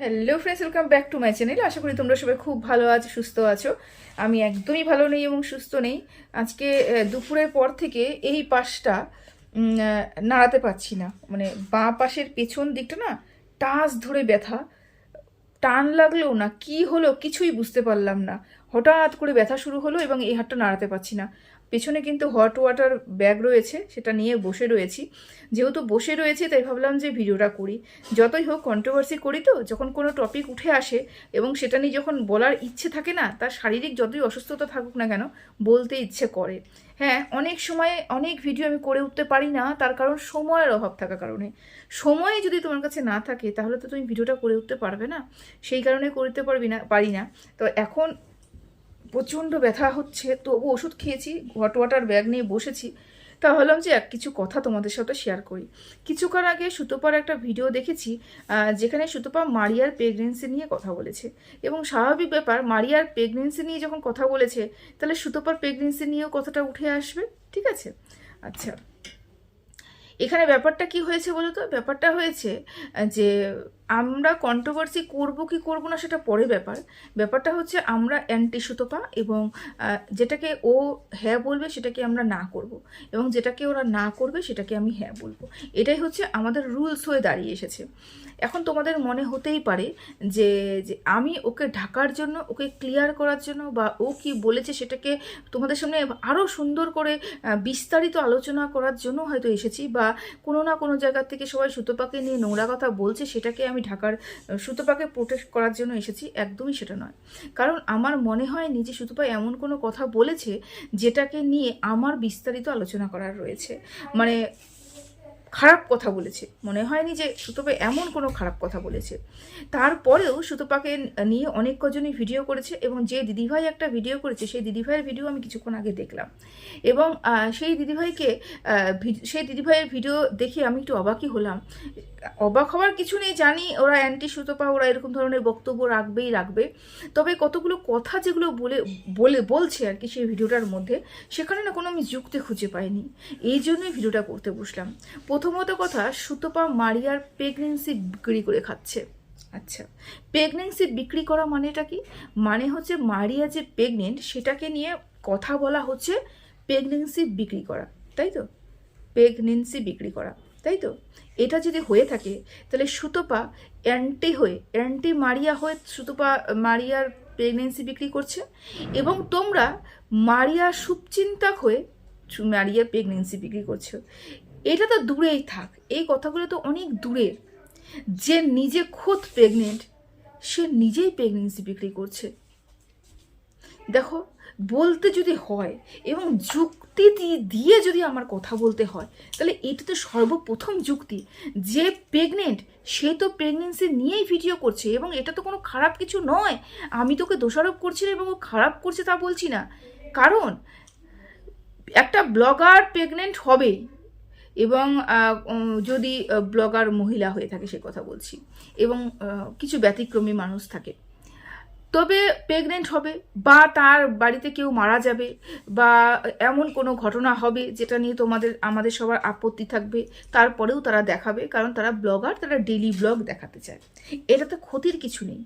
Hello friends, welcome back to my channel. আশা করি তোমরা সবাই খুব ভালো আছো, সুস্থ আছো। আমি একদমই ভালো নেই এবং সুস্থ নেই। আজকে দুপুরের পর থেকে এই পাশটা নাড়াতে পারছি না, মানে বাঁ পাশের পেছন দিকটা না টাচ ধরে ব্যথা, টান লাগলেও না, কি হলো কিছুই বুঝতে পারলাম না। হঠাৎ করে ব্যথা শুরু হলো এবং এই হাতটা নাড়াতে পারছি না। পেছনে কিন্তু হট ওয়াটার ব্যাগ রয়েছে, সেটা নিয়ে বসে রয়েছি। যেহেতু বসে রয়েছি তাই ভাবলাম যে ভিডিওটা করি। যতই হোক কন্ট্রোভার্সি করি তো, যখন কোনো টপিক উঠে আসে এবং সেটা নিয়ে যখন বলার ইচ্ছে থাকে না, তার শারীরিক যতই অসুস্থতা থাকুক না কেন বলতে ইচ্ছে করে। হ্যাঁ, অনেক সময় অনেক ভিডিও আমি করে উঠতে পারি না, তার কারণ সময়ের অভাব থাকার কারণে। সময় যদি তোমার কাছে না থাকে তাহলে তো তুমি ভিডিওটা করে উঠতে পারবে না, সেই কারণে করতে পারি না। তো এখন প্রচণ্ড ব্যথা হচ্ছে, তবু ওষুধ খেয়েছি, হট ওয়াটার ব্যাগ নিয়ে বসেছি। তা ভাবলাম যে কিছু কথা তোমাদের সাথে শেয়ার করি। কিছুক্ষণ আগে সুতোপার একটা ভিডিও দেখেছি, যেখানে সুতোপা মারিয়ার প্রেগনেন্সি নিয়ে কথা বলেছে। এবং স্বাভাবিক ব্যাপার, মারিয়ার প্রেগনেন্সি নিয়ে যখন কথা বলেছে তাহলে সুতোপার প্রেগনেন্সি নিয়েও কথাটা উঠে আসবে, ঠিক আছে? আচ্ছা, এখানে ব্যাপারটা কি হয়েছে বলো তো? ব্যাপারটা হয়েছে যে আমরা কন্ট্রোভার্সি করব কি করব না সেটা পরে ব্যাপার। ব্যাপারটা হচ্ছে আমরা অ্যান্টি সুতপা, এবং যেটাকে ও হ্যাঁ বলবে সেটাকে আমরা না করব, এবং যেটাকে ওরা না করবে সেটাকে আমি হ্যাঁ বলবো। এটাই হচ্ছে আমাদের রুলস হয়ে দাঁড়িয়ে এসেছে। এখন তোমাদের মনে হতেই পারে যে যে আমি ওকে ঢাকার জন্য, ওকে ক্লিয়ার করার জন্য, বা ও কি বলেছে সেটাকে তোমাদের সামনে আরও সুন্দর করে বিস্তারিত আলোচনা করার জন্য হয়তো এসেছি, বা কোনো না কোনো জায়গা থেকে সবাই সুতপাকে নিয়ে নোংরা কথা বলছে, সেটাকে আমি ঢাকার, সুতপাকে প্রোটেক্ট করার জন্য এসেছি। একদমই সেটা নয়। কারণ আমার মনে হয়নি যে সুতপা এমন কোনো কথা বলেছে যেটাকে নিয়ে আমার বিস্তারিত আলোচনা করার রয়েছে। মানে খারাপ কথা বলেছে, মনে হয়নি যে সুতপা এমন কোনো খারাপ কথা বলেছে। তারপরেও সুতপাকে নিয়ে অনেক কজনই ভিডিও করেছে, এবং যে দিদিভাই একটা ভিডিও করেছে সেই দিদিভাইয়ের ভিডিও আমি কিছুক্ষণ আগে দেখলাম। এবং সেই দিদিভাইয়ের ভিডিও দেখে আমি একটু অবাকই হলাম। অবাক হওয়ার কিছু নেই, জানি ওরা অ্যান্টি সুতপা, ওরা এরকম ধরনের বক্তব্য রাখবে। তবে কতগুলো কথা যেগুলো বলছে আর কি সেই ভিডিওটার মধ্যে, সেখানে না কোনো আমি যুক্তি খুঁজে পাইনি। এই জন্যই ভিডিওটা করতে বসলাম। প্রথমত কথা, সুতপা মারিয়ার প্রেগনেন্সি বিক্রি করে খাচ্ছে। আচ্ছা, প্রেগনেন্সি বিক্রি করা মানেটা কি? মানে হচ্ছে মারিয়া যে প্রেগনেন্ট সেটাকে নিয়ে কথা বলা হচ্ছে প্রেগনেন্সি বিক্রি করা, তাই তো? প্রেগনেন্সি বিক্রি করা, তাই তো? এটা যদি হয়ে থাকে তাহলে সুতপা অ্যান্টি মারিয়া হয়ে সুতপা মারিয়ার প্রেগনেন্সি বিক্রি করছে, এবং তোমরা মারিয়া শুভচিন্তক হয়ে মারিয়ার প্রেগনেন্সি বিক্রি করছো। এটা তো দূরেই থাক, এই কথাগুলো তো অনেক দূরের। যে নিজে খোদ প্রেগনেন্ট, সে নিজেই প্রেগনেন্সি বিক্রি করছে। দেখো, বলতে যদি হয় এবং যুক্তি দিয়ে যদি আমার কথা বলতে হয়, তাহলে এটা তো সর্বপ্রথম যুক্তি। যে প্রেগনেন্ট সে তো প্রেগনেন্সি নিয়েই ভিডিও করছে, এবং এটা তো কোনো খারাপ কিছু নয়। আমি তোকে দোষারোপ করছি না এবং ও খারাপ করছে তা বলছি না। কারণ একটা ব্লগার প্রেগনেন্ট হবেই, এবং যদি ব্লগার মহিলা হয়ে থাকে সে কথা বলছি, এবং কিছু ব্যতিক্রমী মানুষ থাকে, তবে প্রেগনেন্ট হবে, বা তার বাড়িতে কেউ মারা যাবে, বা এমন কোনো ঘটনা হবে যেটা নিয়ে আমাদের সবার আপত্তি থাকবে, তারপরেও তারা দেখাবে, কারণ তারা ব্লগার, তারা ডেইলি ব্লগ দেখাতে চায়। এটাতে ক্ষতির কিছু নেই।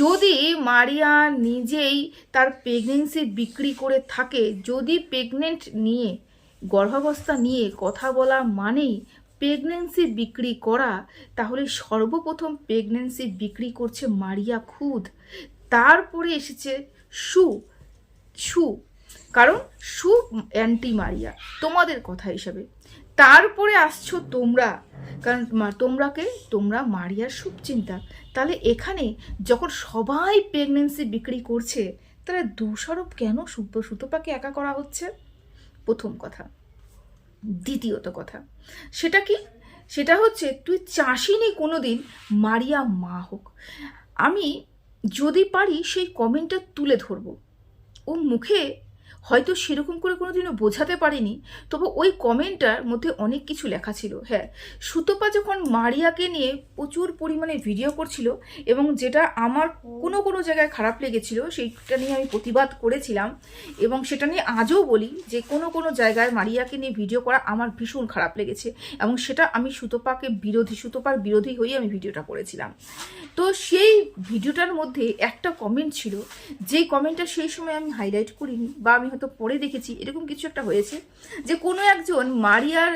যদি মারিয়া নিজেই তার প্রেগনেন্সি বিক্রি করে থাকে, যদি প্রেগনেন্ট নিয়ে, গর্ভাবস্থা নিয়ে কথা বলা মানেই প্রেগনেন্সি বিক্রি করা, তাহলে সর্বপ্রথম প্রেগনেন্সি বিক্রি করছে মারিয়া খুদ। তারপরে এসেছে সু সু কারণ সু অ্যান্টি মারিয়া তোমাদের কথা হিসাবে। তারপরে আসছো তোমরা, কারণ তোমরা মারিয়ার শুভচিন্তা। তাহলে এখানে যখন সবাই প্রেগনেন্সি বিক্রি করছে, তাহলে দোষারোপ কেন সুতপাকে একা করা হচ্ছে? প্রথম কথা। দ্বিতীয়ত কথা, সেটা কি? সেটা হচ্ছে তুই চাসিনি কোনো দিন মারিয়া মা হোক। আমি যদি পারি সেই কমেন্টটা তুলে ধরবো। ও মুখে হয়তো সেরকম করে কোনোদিনও বোঝাতে পারিনি, তবে ওই কমেন্টটার মধ্যে অনেক কিছু লেখা ছিল। হ্যাঁ, সুতপা যখন মারিয়াকে নিয়ে প্রচুর পরিমাণে ভিডিও করছিল, এবং যেটা আমার কোনো জায়গায় খারাপ লেগেছিল সেইটা নিয়ে আমি প্রতিবাদ করেছিলাম, এবং সেটা নিয়ে আজও বলি যে কোনো জায়গায় মারিয়াকে নিয়ে ভিডিও করা আমার ভীষণ খারাপ লেগেছে, এবং সেটা আমি সুতপার বিরোধী হয়ে আমি ভিডিওটা করেছিলাম। তো সেই ভিডিওটার মধ্যে একটা কমেন্ট ছিল, যেই কমেন্টটা সেই সময় আমি হাইলাইট করিনি বা আমি হয়তো পরে দেখেছি, এরকম কিছু একটা হয়েছে যে কোনো একজন মারিয়ার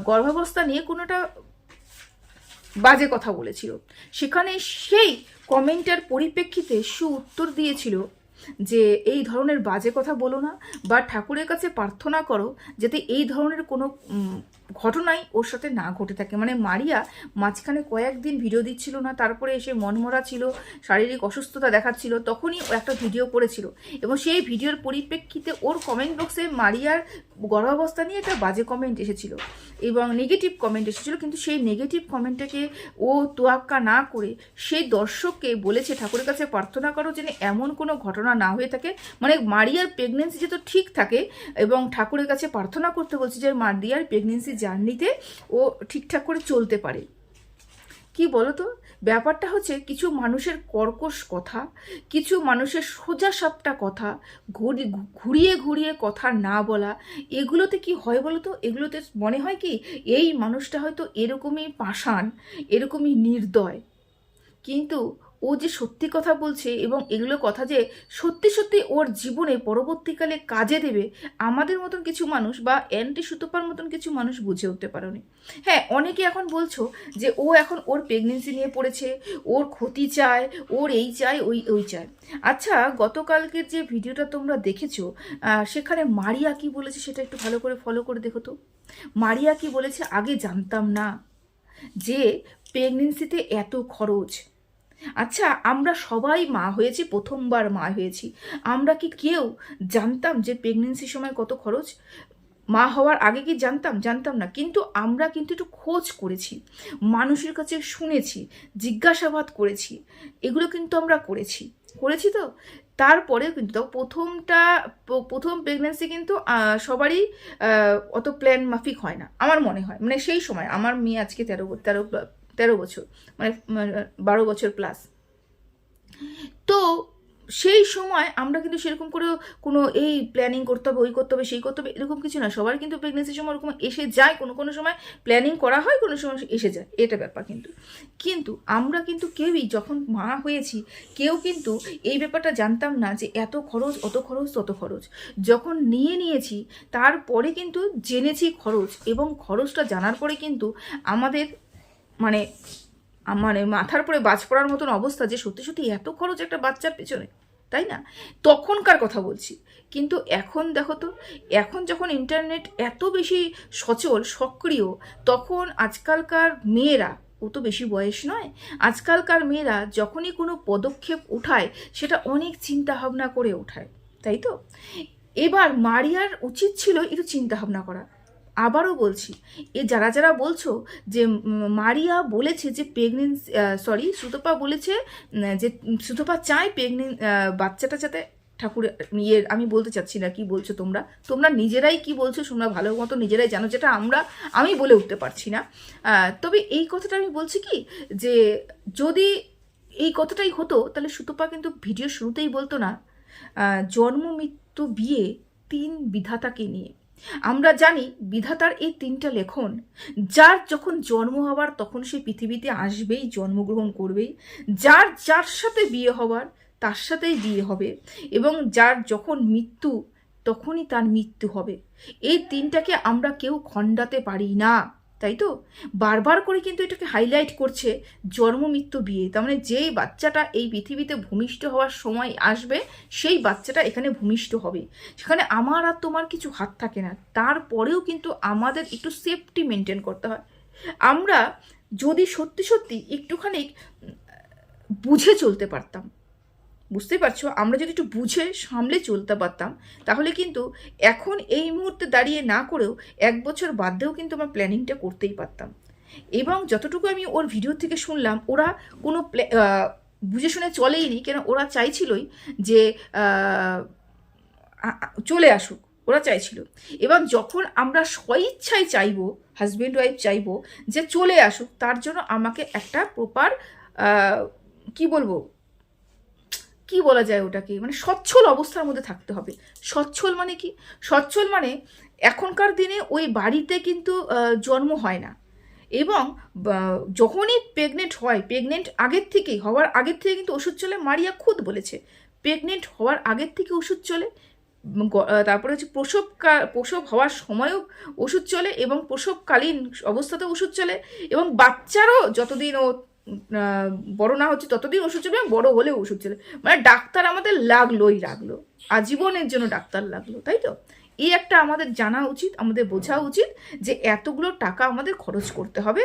গর্ভাবস্থা নিয়ে কোনোটা বাজে কথা বলেছিল। সেখানে সেই কমেন্টের পরিপ্রেক্ষিতে উত্তর দিয়েছিল যে এই ধরনের বাজে কথা বলো না, বা ঠাকুরের কাছে প্রার্থনা করো যাতে এই ধরনের কোনো ঘটনাই ওর সাথে না ঘটে থাকে। মানে মারিয়া মাঝখানে কয়েকদিন ভিডিও দিচ্ছিল না, তারপরে এসে মনমরা ছিল, শারীরিক অসুস্থতা দেখাচ্ছিল, তখনই ও একটা ভিডিও করেছিল এবং সেই ভিডিওর পরিপ্রেক্ষিতে ওর কমেন্ট বক্সে মারিয়ার গর্ভাবস্থা নিয়ে একটা বাজে কমেন্ট এসেছিল এবং নেগেটিভ কমেন্ট এসেছিল। কিন্তু সেই নেগেটিভ কমেন্টটাকে ও তোয়াক্কা না করে সেই দর্শককে বলেছে ঠাকুরের কাছে প্রার্থনা করো যেন এমন কোনো ঘটনা না হয়ে থাকে, মানে মারিয়ার প্রেগনেন্সি যাতে ঠিক থাকে, এবং ঠাকুরের কাছে প্রার্থনা করতে বলছে যে মারিয়ার প্রেগনেন্সি জার্নিতে ও ঠিকঠাক করে চলতে পারে। কি বলতো, ব্যাপারটা হচ্ছে কিছু মানুষের কর্কশ কথা, কিছু মানুষের সোজা সাপটা কথা, ঘুরিয়ে ঘুরিয়ে কথা না বলা, এগুলোতে কি হয় বলতো, এগুলোতে মনে হয় কি এই মানুষটা হয়তো এরকমই পাষাণ, এরকমই নির্দয়, কিন্তু ও যে সত্যি কথা বলছে এবং এগুলো কথা যে সত্যি সত্যি ওর জীবনে পরবর্তীকালে কাজে দেবে, আমাদের মতন কিছু মানুষ বা অ্যান্টি সুতপার মতন কিছু মানুষ বুঝে উঠতে পারেনি। হ্যাঁ, অনেকে এখন বলছো যে ও এখন ওর প্রেগনেন্সি নিয়ে পড়েছে, ওর ক্ষতি চায়, ওর এই চায়, ওই চায়। আচ্ছা, গতকালকের যে ভিডিওটা তোমরা দেখেছো, সেখানে মারিয়া কি বলেছে সেটা একটু ভালো করে ফলো করে দেখো তো। মারিয়া কি বলেছে, আগে জানতাম না যে প্রেগনেন্সিতে এত খরচ। আচ্ছা, আমরা সবাই মা হয়েছি, প্রথমবার মা হয়েছি, আমরা কি কেউ জানতাম যে প্রেগনেন্সির সময় কত খরচ? মা হওয়ার আগে কি জানতাম না, কিন্তু আমরা কিন্তু একটু খোঁজ করেছি, মানুষের কাছে শুনেছি, জিজ্ঞাসাবাদ করেছি, এগুলো কিন্তু আমরা করেছি তো। তারপরেও কিন্তু প্রথম প্রেগনেন্সি কিন্তু সবারই অত প্ল্যান মাফিক হয় না আমার মনে হয়। মানে সেই সময় আমার মেয়ে আজকে 13 বছর, মানে 12 বছর প্লাস। তো সেই সময় আমরা কিন্তু সেরকম করে কোনো এই প্ল্যানিং করতে হবে, ওই করতে হবে, সেই করতে হবে, এরকম কিছু না। সবার কিন্তু প্রেগনেন্সির সময় ওরকম এসে যায়, কোনো সময় প্ল্যানিং করা হয়, কোনো সময় এসে যায়, এটা ব্যাপার। কিন্তু আমরা কিন্তু কেউই যখন মা হয়েছি কেউ কিন্তু এই ব্যাপারটা জানতাম না যে এত খরচ, অত খরচ, তত খরচ। যখন নিয়েছি তারপরে কিন্তু জেনেছি খরচ, এবং খরচটা জানার পরে কিন্তু আমাদের মানে মাথার পরে বাজ পড়ার মতন অবস্থা যে সত্যি সত্যি এত খরচ একটা বাচ্চার পেছনে, তাই না? তখনকার কথা বলছি। কিন্তু এখন দেখো তো, এখন যখন ইন্টারনেট এত বেশি সক্রিয়, তখন আজকালকার মেয়েরা, ও তো বেশি বয়স নয়, আজকালকার মেয়েরা যখনই কোনো পদক্ষেপ উঠায় সেটা অনেক চিন্তা ভাবনা করে ওঠায়, তাই তো? এবার মারিয়ার উচিত ছিল একটু চিন্তা ভাবনা করা। আবারও বলছি, যারা বলছো যে মারিয়া বলেছে যে সুতপা বলেছে যে সুতপা চায় বাচ্চাটা যাতে ঠাকুরের আমি বলতে চাচ্ছি না কি বলছো তোমরা নিজেরাই কি বলছো তোমরা ভালো মতো নিজেরাই জানো, যেটা আমি বলে উঠতে পারছি না। তবে এই কথাটা আমি বলছি কি, যে যদি এই কথাটাই হতো তাহলে সুতপা কিন্তু ভিডিও শুরুতেই বলতো না জন্ম মৃত্যু বিয়ে 3 বিধাতাকে নিয়ে। আমরা জানি বিধাতার এই 3টা লেখন, যার যখন জন্ম হওয়ার তখন সে পৃথিবীতে আসবেই, জন্মগ্রহণ করবেই, যার সাথে বিয়ে হওয়ার তার সাথেই বিয়ে হবে, এবং যার যখন মৃত্যু তখনই তার মৃত্যু হবে। এই 3টাকে আমরা কেউ খণ্ডাতে পারি না, তাই তো? বারবার করে কিন্তু এটাকে হাইলাইট করছে জন্ম মৃত্যু বিয়ে। তার মানে যেই বাচ্চাটা এই পৃথিবীতে ভূমিষ্ঠ হওয়ার সময় আসবে সেই বাচ্চাটা এখানে ভূমিষ্ঠ হবে, সেখানে আমার আর তোমার কিছু হাত থাকে না। তারপরেও কিন্তু আমাদের একটু সেফটি মেনটেন করতে হয়। আমরা যদি সত্যি সত্যি একটুখানি বুঝে চলতে পারতাম, বুঝতেই পারছো, আমরা যদি একটু বুঝে সামলে চলতে পারতাম, তাহলে কিন্তু এখন এই মুহূর্তে দাঁড়িয়ে না করেও 1 বছর বাদ দিয়েও কিন্তু আমরা প্ল্যানিংটা করতেই পারতাম। এবং যতটুকু আমি ওর ভিডিও থেকে শুনলাম, ওরা কোনো বুঝে শুনে চলেইনি, কেন ওরা চাইছিলই যে চলে আসুক, ওরা চাইছিল। এবং যখন আমরা স্বইচ্ছায় চাইবো, হাজব্যান্ড ওয়াইফ চাইবো যে চলে আসুক, তার জন্য আমাকে একটা প্রপার কি বলা যায় ওটাকে, মানে সচ্ছল অবস্থার মধ্যে থাকতে হবে। সচ্ছল মানে কি? সচ্ছল মানে এখনকার দিনে ওই বাড়িতে কিন্তু জন্ম হয় না, এবং যখনই প্রেগনেন্ট হয়, হওয়ার আগের থেকে কিন্তু ওষুধ চলে। মারিয়া খুদ বলেছে প্রেগনেন্ট হওয়ার আগের থেকে ওষুধ চলে, তারপরে হচ্ছে প্রসব হওয়ার সময়ও ওষুধ চলে, এবং প্রসবকালীন অবস্থাতেও ওষুধ চলে, এবং বাচ্চারও যতদিন ও বড় না হচ্ছে ততদিন ওষুধ চলবে, এবং বড় হলেও ওষুধ চলে। মানে ডাক্তার আমাদের লাগলোই লাগলো, আজীবনের জন্য ডাক্তার লাগলো, তাই তো? এই একটা আমাদের জানা উচিত, আমাদের বোঝা উচিত যে এতগুলো টাকা আমাদের খরচ করতে হবে,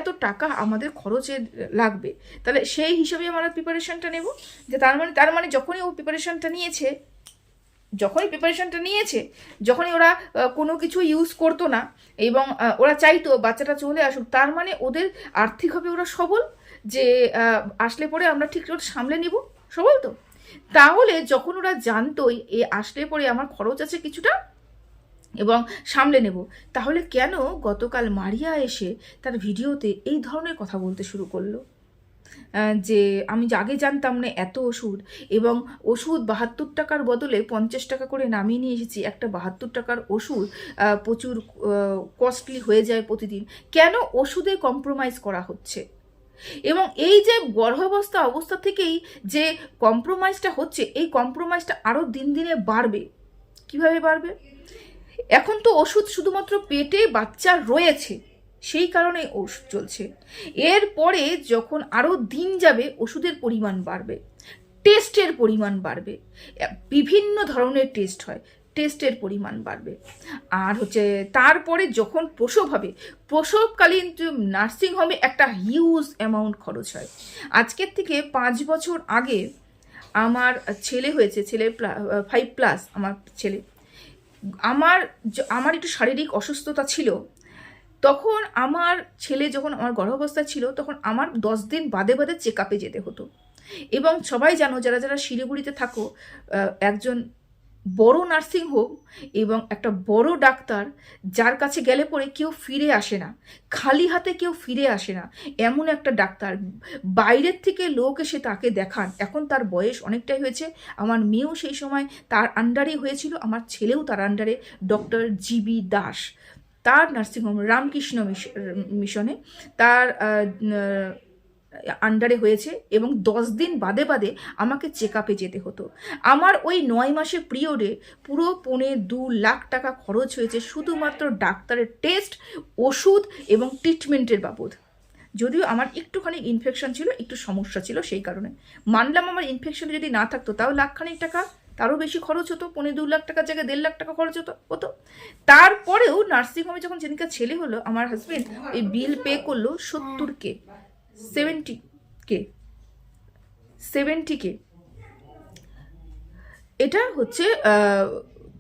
এত টাকা আমাদের খরচে লাগবে। তাহলে সেই হিসাবে আমরা প্রিপারেশনটা নেব। যে তার মানে যখনই ও প্রিপারেশনটা নিয়েছে, যখনই ওরা কোনো কিছু ইউজ করতো না, এবং ওরা চাইতো বাচ্চাটা চলে আসুক, তার মানে ওদের আর্থিকভাবে ওরা সবল, যে আসলে পরে আমরা ঠিক সামলে নিব, সবল তো। তাহলে যখন ওরা জানতোই এ আসলে পরে আমার খরচ আছে কিছুটা এবং সামলে নেব, তাহলে কেন গতকাল মারিয়া এসে তার ভিডিওতে এই ধরনের কথা বলতে শুরু করলো? যে আমি আগে জানতাম না এত ওষুধ, এবং ওষুধ 72 টাকার বদলে 50 টাকা করে নামিয়ে নিয়ে এসেছি। একটা 72 টাকার ওষুধ প্রচুর কস্টলি হয়ে যায় প্রতিদিন। কেন ওষুধে কম্প্রোমাইজ করা হচ্ছে? এবং এই যে অবস্থা থেকেই যে কম্প্রোমাইজটা হচ্ছে, এই কম্প্রোমাইজটা আরও দিনে বাড়বে। কিভাবে বাড়বে? এখন তো ওষুধ শুধুমাত্র পেটে বাচ্চা রয়েছে, সেই কারণে ওষুধ চলছে। এরপরে যখন আরও দিন যাবে ওষুধের পরিমাণ বাড়বে, টেস্টের পরিমাণ বাড়বে, বিভিন্ন ধরনের টেস্ট হয়, টেস্টের পরিমাণ বাড়বে। আর হচ্ছে তারপরে যখন প্রসব হবে, প্রসবকালীন নার্সিংহোমে একটা হিউজ অ্যামাউন্ট খরচ হয়। আজকের থেকে 5 বছর আগে আমার ছেলে হয়েছে, 5+ আমার ছেলে। আমার একটু শারীরিক অসুস্থতা ছিল, তখন আমার ছেলে যখন আমার গর্ভাবস্থায় ছিল, তখন আমার 10 দিন বাদে বাদে চেক আপে যেতে হতো। এবং সবাই জানো, যারা যারা শিলিগুড়িতে থাকো, একজন বড় নার্সিংহোম এবং একটা বড় ডাক্তার, যার কাছে গেলে পরে কেউ ফিরে আসে না, খালি হাতে কেউ ফিরে আসে না, এমন একটা ডাক্তার। বাইরের থেকে লোক এসে তাকে দেখান। এখন তার বয়স অনেকটাই হয়েছে। আমার মেয়েও সেই সময় তার আন্ডারে হয়েছিল, আমার ছেলেও তার আন্ডারে। ডক্টর জিবি দাস, তার নার্সিংহোম রামকৃষ্ণ মিশনে তার আন্ডারে হয়েছে, এবং 10 দিন বাদে বাদে আমাকে চেক আপে যেতে হতো। আমার ওই 9 মাসের পিরিয়ডে পুরো 2.25 লাখ টাকা খরচ হয়েছে শুধুমাত্র ডাক্তারের টেস্ট, ওষুধ এবং ট্রিটমেন্টের বাবদ। যদিও আমার একটুখানি ইনফেকশন ছিল, একটু সমস্যা ছিল, সেই কারণে মানলাম। আমার ইনফেকশন যদি না থাকতো তাও লাখখানিক টাকা, তারও বেশি খরচ হতো, 2.25 লাখ টাকার জায়গায় 1.5 লাখ টাকা খরচ হতো। তারপরেও নার্সিংহোমে যখন যেদিনকে ছেলে হলো, আমার হাজবেন্ড এই বিল পে করলো 70K, 70K। এটা হচ্ছে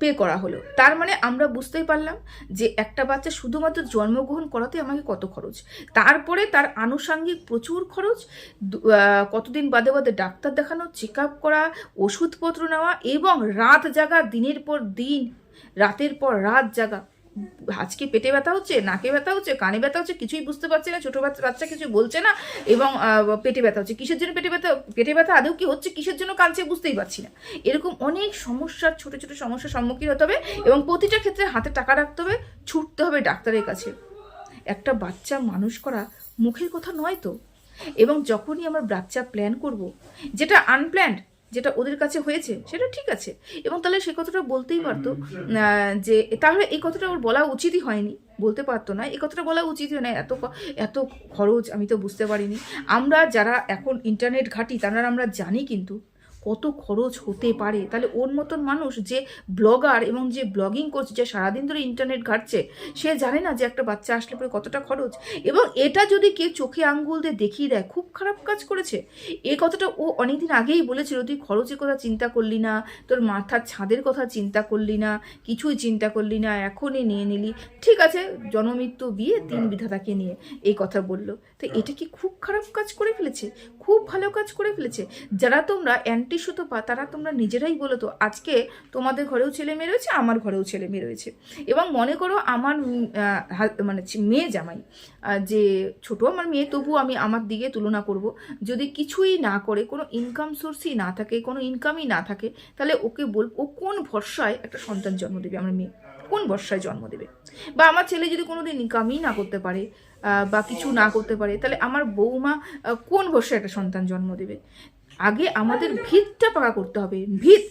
পে করা হলো। তার মানে আমরা বুঝতেই পারলাম যে একটা বাচ্চা শুধুমাত্র জন্মগ্রহণ করাতে আমাকে কত খরচ, তারপরে তার আনুষাঙ্গিক প্রচুর খরচ, কতদিন বাদে বাদে ডাক্তার দেখানো, চেক আপ করা, ওষুধপত্র নেওয়া, এবং রাত জাগা, দিনের পর দিন, রাতের পর রাত জাগা। আজকে পেটে ব্যথা হচ্ছে, নাকে ব্যথা হচ্ছে, কানে ব্যথা হচ্ছে, কিছুই বুঝতে পারছে না, ছোটো বাচ্চা কিছু বলছে না, এবং পেটে ব্যথা হচ্ছে। কিসের জন্য পেটে ব্যথা আদৌ কি হচ্ছে, কিসের জন্য কাঁদছে বুঝতেই পারছি না। এরকম অনেক সমস্যার, ছোটো ছোটো সমস্যার সম্মুখীন হতে হবে, এবং প্রতিটা ক্ষেত্রে হাতে টাকা রাখতে হবে, ছুটতে হবে ডাক্তারের কাছে। একটা বাচ্চা মানুষ করা মুখের কথা নয় তো। এবং যখনই আমরা বাচ্চা প্ল্যান করব, যেটা আনপ্ল্যান্ড, যেটা ওদের কাছে হয়েছে সেটা ঠিক আছে, এবং তাহলে সে কথাটা বলতেই পারতো, যে তাহলে এই কথাটা ওর বলা উচিতই হয়নি, বলতে পারতো না, এই কথাটা বলা উচিতই হয় না, এত খরচ আমি তো বুঝতে পারিনি। আমরা যারা এখন ইন্টারনেট ঘাঁটি তারা আমরা জানি কিন্তু কত খরচ হতে পারে। তাহলে ওর মতন মানুষ যে ব্লগার এবং যে ব্লগিং করছে, যে সারাদিন ধরে ইন্টারনেট ঘাঁটছে, সে জানে না যে একটা বাচ্চা আসলে পরে কতটা খরচ। এবং এটা যদি কেউ চোখে আঙ্গুল দিয়ে দেখিয়ে দেয়, খুব খারাপ কাজ করেছে। এই কথাটা ও অনেকদিন আগেই বলেছিল, তুই খরচের কথা চিন্তা করলি না, তোর মাথার ছাদের কথা চিন্তা করলি না, কিছুই চিন্তা করলি না, এখনই নিয়ে নিলি। ঠিক আছে, জন্মমৃত্যু বিয়ে 3 বিধাতাকে নিয়ে এই কথা বললো। তো এটা কি খুব খারাপ কাজ করে ফেলেছে? খুব ভালো কাজ করে ফেলেছে। যারা তোমরা অ্যান্টি সুতপা, তারা তোমরা নিজেরাই বলো তো, আজকে তোমাদের ঘরেও ছেলে মেয়ে রয়েছে, আমার ঘরেও ছেলে মেয়ে রয়েছে, এবং মনে করো আমার মানে মেয়ে জামাই, যে ছোট আমার মেয়ে, তবু আমি আমার দিকে তুলনা করব, যদি কিছুই না করে, কোনো ইনকাম সোর্সই না থাকে, কোনো ইনকামই না থাকে, তাহলে ওকে ও কোন ভরসায় একটা সন্তান জন্ম দেবে? আমার মেয়ে কোন ভরসায় জন্ম দেবে? বা আমার ছেলে যদি কোনোদিন ইনকামই না করতে পারে, বা কিছু না করতে পারে, তাহলে আমার বৌমা কোন বয়সে একটা সন্তান জন্ম দেবে? আগে আমাদের ভিতটা পাকা করতে হবে। ভিত,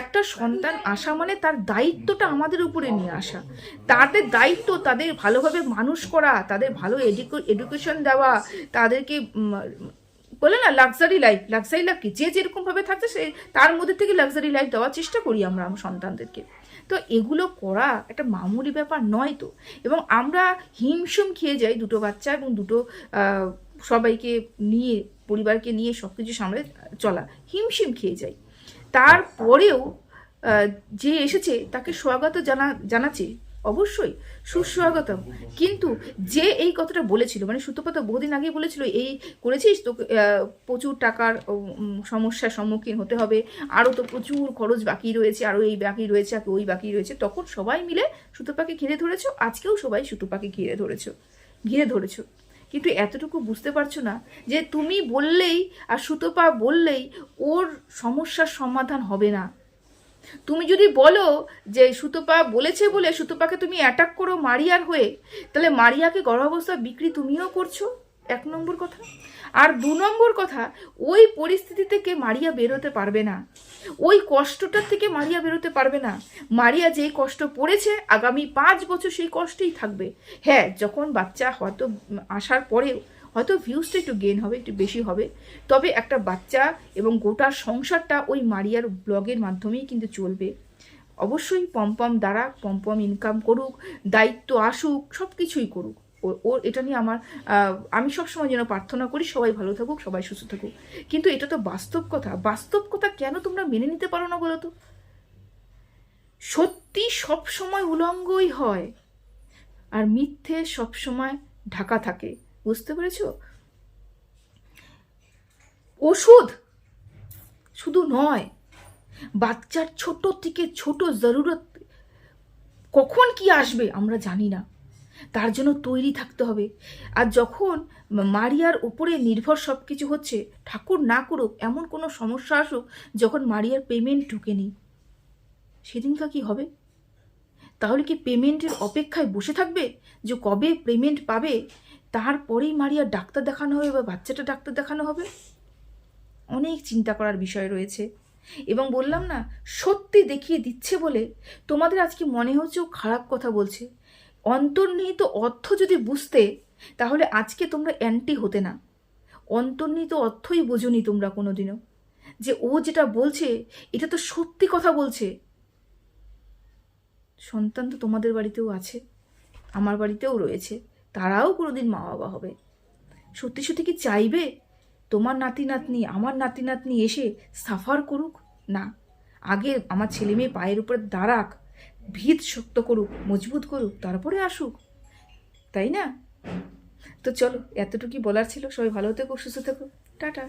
একটা সন্তান আসা মানে তার দায়িত্বটা আমাদের উপরে নিয়ে আসা। তাদের দায়িত্ব তাদের ভালোভাবে মানুষ করা, তাদের ভালো এডুকেশন দেওয়া, তাদেরকে বলে না লাক্সারি লাইফ কি, যে যেরকমভাবে থাকছে সে তার মধ্যে থেকে লাক্সারি লাইফ দেওয়ার চেষ্টা করি আমরা আমার সন্তানদেরকে। তো এগুলো করা একটা মামুলি ব্যাপার নয় তো। এবং আমরা হিমশিম খেয়ে যাই দুটো বাচ্চা এবং দুটো সবাইকে নিয়ে, পরিবারকে নিয়ে সব কিছু সামলে চলা, হিমশিম খেয়ে যাই। তারপরেও যে এসেছে তাকে স্বাগত জানাচ্ছি, অবশ্যই সুস্বাগতম। কিন্তু যে এই কথাটা বলেছিল, মানে সুতোপাতা বহুদিন আগে বলেছিল এই করেছিস তো প্রচুর টাকার সমস্যার সম্মুখীন হতে হবে, আরও তো প্রচুর খরচ বাকি রয়েছে, আরও এই বাকি রয়েছে, আর ওই বাকি রয়েছে, তখন সবাই মিলে সুতোপাকে ঘিরে ধরেছো। আজকেও সবাই সুতোপাকে ঘিরে ধরেছো। কিন্তু এতটুকু বুঝতে পারছো না যে তুমি বললেই আর সুতোপা বললেই ওর সমস্যার সমাধান হবে না। তুমি যদি বলো যে সুতোপা বলেছে বলে সুতোপাকে তুমি অ্যাটাক করো মারিয়ার হয়ে, তাহলে মারিয়াকে গর্ভাবস্থা বিক্রি তুমিও করছো, 1 নম্বর কথা। আর 2 নম্বর কথা, ওই পরিস্থিতি থেকে মারিয়া বেরোতে পারবে না, ওই কষ্টটার থেকে মারিয়া বেরোতে পারবে না। মারিয়া যেই কষ্ট পড়েছে আগামী 5 বছর সেই কষ্টেই থাকবে। হ্যাঁ, যখন বাচ্চা হয়তো আসার পরেও হয়তো ভিউজটা একটু গেন হবে, একটু বেশি হবে, তবে একটা বাচ্চা এবং গোটা সংসারটা ওই মারিয়ার ব্লগের মাধ্যমেই কিন্তু চলবে। অবশ্যই পম্পম দ্বারা পম্পম ইনকাম করুক, দায়িত্ব আসুক, সব কিছুই করুক। ওর এটা নিয়ে আমি সবসময় যেন প্রার্থনা করি সবাই ভালো থাকুক, সবাই সুস্থ থাকুক। কিন্তু এটা তো বাস্তব কথা। বাস্তব কথা কেন তোমরা মেনে নিতে পারো না বলো তো? সত্যি সবসময় উলঙ্গই হয়, আর মিথ্যে সবসময় ঢাকা থাকে। বুঝতে পেরেছ? ওষুধ শুধু নয়, বাচ্চার ছোট থেকে ছোট জরুরত কখন কি আসবে আমরা জানি না, তার জন্য তৈরি থাকতে হবে। আর যখন মারিয়ার উপরে নির্ভর সব কিছু হচ্ছে, ঠাকুর না করুক এমন কোনো সমস্যা আসুক যখন মারিয়ার পেমেন্ট ঢুকেনি, সেদিনকা কি হবে? তাহলে কি পেমেন্টের অপেক্ষায় বসে থাকবে যে কবে পেমেন্ট পাবে তারপরেই মারিয়ার ডাক্তার দেখানো হবে বা বাচ্চাটা ডাক্তার দেখানো হবে? অনেক চিন্তা করার বিষয় রয়েছে। এবং বললাম না, সত্যি দেখিয়ে দিচ্ছে বলে তোমাদের আজকে মনে হচ্ছে ও খারাপ কথা বলছে। অন্তর্নিহিত অর্থ যদি বুঝতে, তাহলে আজকে তোমরা অ্যান্টি হতে না। অন্তর্নিহিত অর্থই বোঝনি তোমরা কোনোদিনও, যে ও যেটা বলছে এটা তো সত্যি কথা বলছে। সন্তান তো তোমাদের বাড়িতেও আছে, আমার বাড়িতেও রয়েছে, তারাও কোনোদিন মা বাবা হবে। সত্যি সত্যি কি চাইবে তোমার নাতি নাতনি, আমার নাতি নাতনি এসে সাফার করুক? না, আগে আমার ছেলে মেয়ে পায়ের উপর দাঁড়াক, ভিত শক্ত করুক, মজবুত করুক, তারপরে আসুক, তাই না? তো চলো, এতটুকুই বলার ছিল। সবাই ভালো থেকো, সুস্থ থেকো, টাটা।